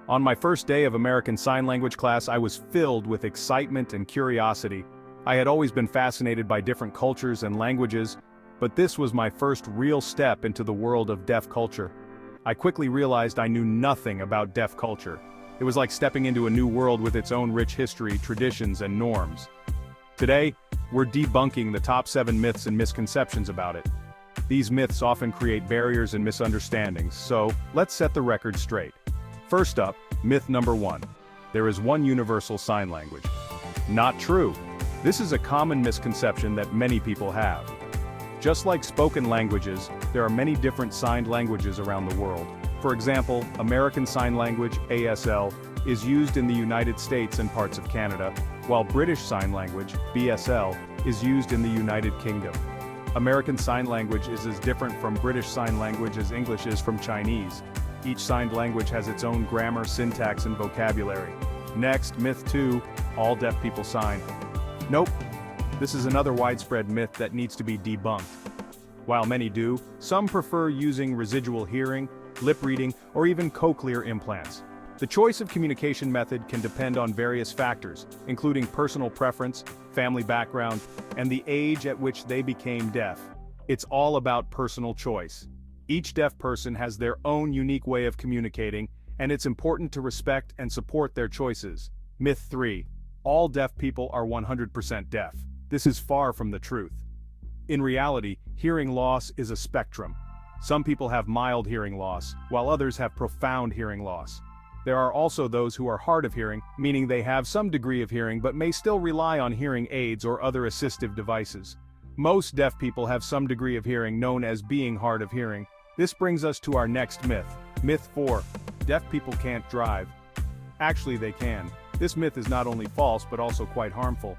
On my first day of American Sign Language class, I was filled with excitement and curiosity. I had always been fascinated by different cultures and languages, but this was my first real step into the world of deaf culture. I quickly realized I knew nothing about deaf culture. It was like stepping into a new world with its own rich history, traditions, and norms. Today, we're debunking the top 7 myths and misconceptions about it. These myths often create barriers and misunderstandings, so let's set the record straight. First up, myth number 1. There is one universal sign language. Not true. This is a common misconception that many people have. Just like spoken languages, there are many different signed languages around the world. For example, American Sign Language, ASL, is used in the United States and parts of Canada, while British Sign Language, BSL, is used in the United Kingdom. American Sign Language is as different from British Sign Language as English is from Chinese. Each signed language has its own grammar, syntax, and vocabulary. Next, myth 2, all deaf people sign. Nope. This is another widespread myth that needs to be debunked. While many do, some prefer using residual hearing, lip reading, or even cochlear implants. The choice of communication method can depend on various factors, including personal preference, family background, and the age at which they became deaf. It's all about personal choice. Each deaf person has their own unique way of communicating, and it's important to respect and support their choices. Myth 3. All deaf people are 100% deaf. This is far from the truth. In reality, hearing loss is a spectrum. Some people have mild hearing loss, while others have profound hearing loss. There are also those who are hard of hearing, meaning they have some degree of hearing but may still rely on hearing aids or other assistive devices. Most deaf people have some degree of hearing, known as being hard of hearing. This brings us to our next myth. Myth 4. Deaf people can't drive. Actually, they can. This myth is not only false but also quite harmful.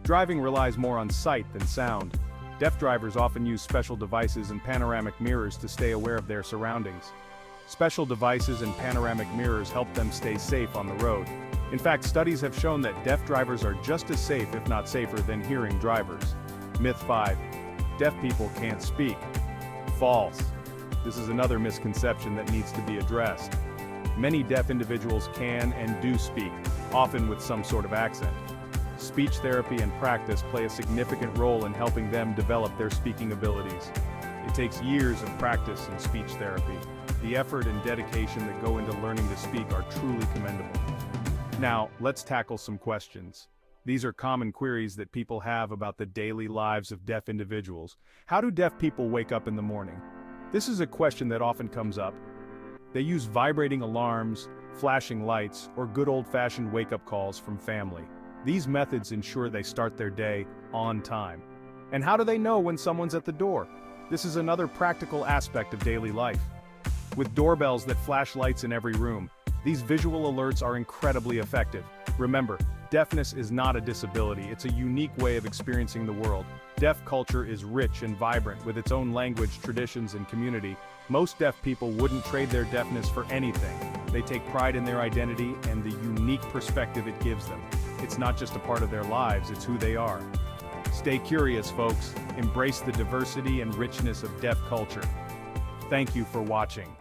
Driving relies more on sight than sound. Deaf drivers often use special devices and panoramic mirrors to stay aware of their surroundings. Special devices and panoramic mirrors help them stay safe on the road. In fact, studies have shown that deaf drivers are just as safe, if not safer, than hearing drivers. Myth 5. Deaf people can't speak. False. This is another misconception that needs to be addressed. Many deaf individuals can and do speak, often with some sort of accent. Speech therapy and practice play a significant role in helping them develop their speaking abilities. It takes years of practice in speech therapy. The effort and dedication that go into learning to speak are truly commendable. Now, let's tackle some questions. These are common queries that people have about the daily lives of deaf individuals. How do deaf people wake up in the morning? This is a question that often comes up. They use vibrating alarms, flashing lights, or good old-fashioned wake-up calls from family. These methods ensure they start their day on time. And how do they know when someone's at the door? This is another practical aspect of daily life. With doorbells that flash lights in every room, these visual alerts are incredibly effective. Remember, deafness is not a disability, it's a unique way of experiencing the world. Deaf culture is rich and vibrant with its own language, traditions, and community. Most deaf people wouldn't trade their deafness for anything. They take pride in their identity and the unique perspective it gives them. It's not just a part of their lives, it's who they are. Stay curious, folks. Embrace the diversity and richness of deaf culture. Thank you for watching.